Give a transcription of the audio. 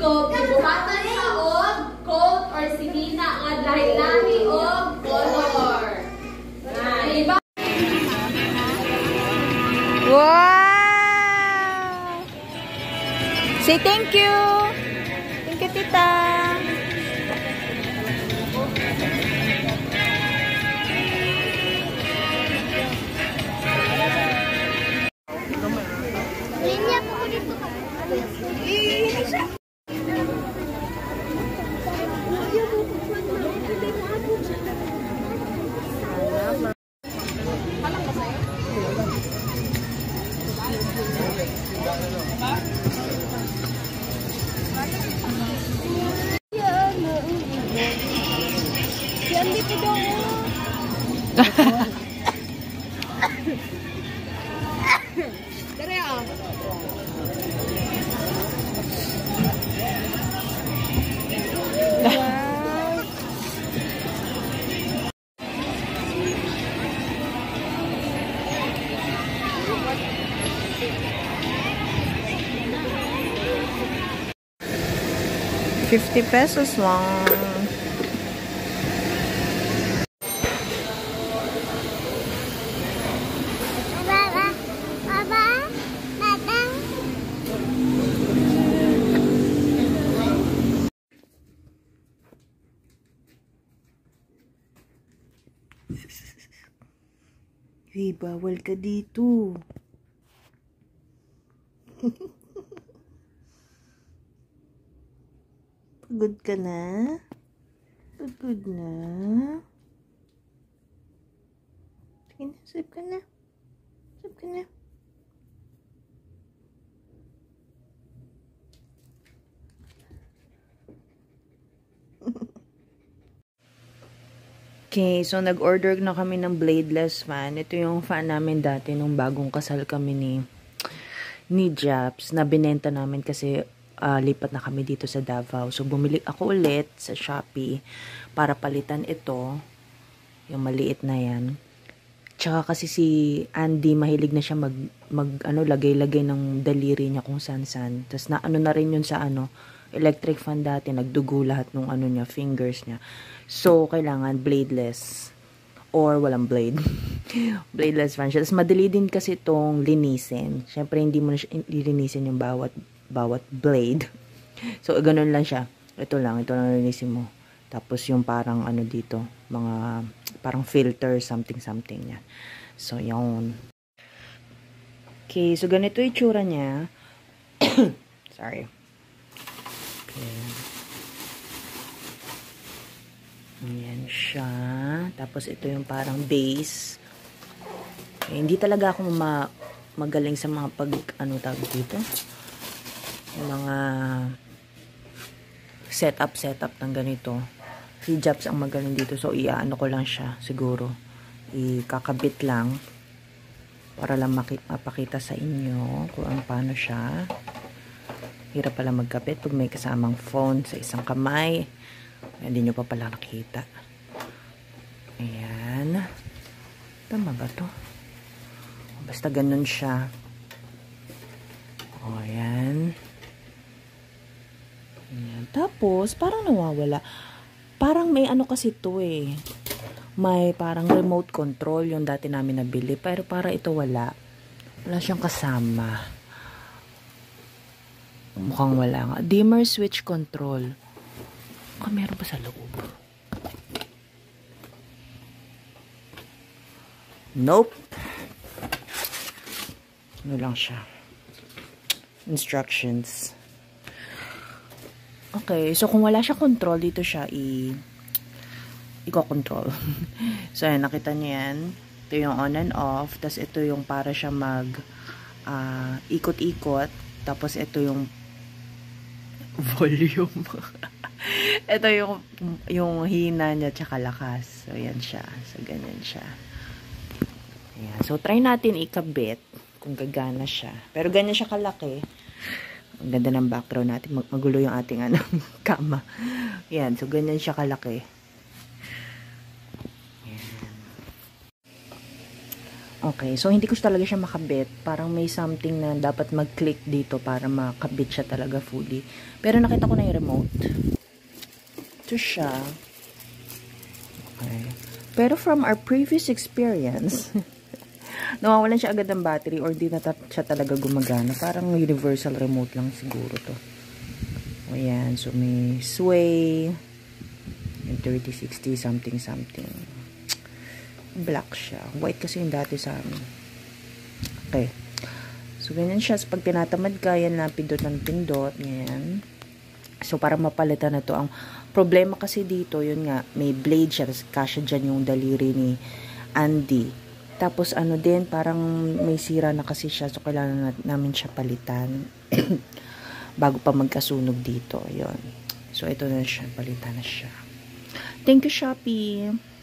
So, buhatan sa og coat or simina nga lahi-lahi og color. Iba. Wow! Say thank you! Thank you, tita! Linya po ko dito. Dere ah. ₱50 lang. Hey, bawal ka dito. Pagod ka na? Pagod na? Sige na, sleep ka na. Sleep ka na. Okay, so nag-order na kami ng bladeless fan. Ito yung fan namin dati nung bagong kasal kami ni Japs na binenta namin kasi lipat na kami dito sa Davao. So bumili ako ulit sa Shopee para palitan ito, yung maliit na yan. Tsaka kasi si Andy mahilig na siya lagay-lagay ng daliri niya kung san-san. Tapos na rin yun sa electric fan dati, nagdugo lahat ng niya, fingers niya. So, kailangan bladeless or walang blade. Bladeless fan siya. Tapos, madali din kasi itong linisin. Siyempre, hindi mo na siya linisin yung bawat blade. So, ganun lang siya. Ito lang linisin mo. Tapos, yung parang dito, mga parang filter, something niya. So, yun. Okay, so ganito yung itsura niya. Sorry. Okay. Ayan siya. Tapos ito yung parang base. Okay, hindi talaga ako magaling sa mga tawag dito. Yung mga setup ng ganito. Si Japs ang magaling dito. So, ko lang siya siguro. Ikakabit lang. Para lang mapakita sa inyo kung paano siya. Hirap pala magkabit pag may kasamang phone sa isang kamay. Hindi nyo pa pala nakita. Ayan. Tama ba to? Basta ganun siya. O, ayan. Ayan. Tapos, parang nawawala. Parang may kasi to eh. May parang remote control yung dati namin nabili. Pero para ito wala. Wala siyang kasama. Mukhang wala nga. Dimmer switch control. Meron pa sa loob. Nope. Lang siya. Instructions. Okay, so kung wala siya control, dito siya i-control. So, ayan, nakita niyo yan. Ito yung on and off. Tapos, ito yung para siya ikot-ikot. Tapos, ito yung volume. Ito yung hina niya tsaka lakas. So, yan siya. So, ganyan siya. Ayan. So, try natin ikabit kung gagana siya. Pero ganyan siya kalaki. Ang ganda ng background natin. Magulo yung ating kama. Ayan. So, ganyan siya kalaki. Ayan. Okay, so hindi ko talaga siya makabit. Parang may something na dapat mag-click dito para makabit siya talaga fully. Pero nakita ko na yung remote. Ito siya. Okay. Pero from our previous experience, nawawalan siya agad ng battery or di na siya talaga gumagana. Parang universal remote lang siguro to. Ayan, so may sway. Yung 3060 something. Black siya. White kasi yung dati sa amin. Okay. So, ganyan siya. So, pag tinatamad ka, yan na pindot ng pindot. Yan. So, para mapalitan na to. Ang problema kasi dito, yun nga, may blade siya. Tapos, kasya dyan yung daliri ni Andy. Tapos, ano din, parang may sira na kasi siya. So, kailangan namin siya palitan. Bago pa magkasunog dito. Yun. So, ito na siya. Palitan na siya. Thank you, Shopee.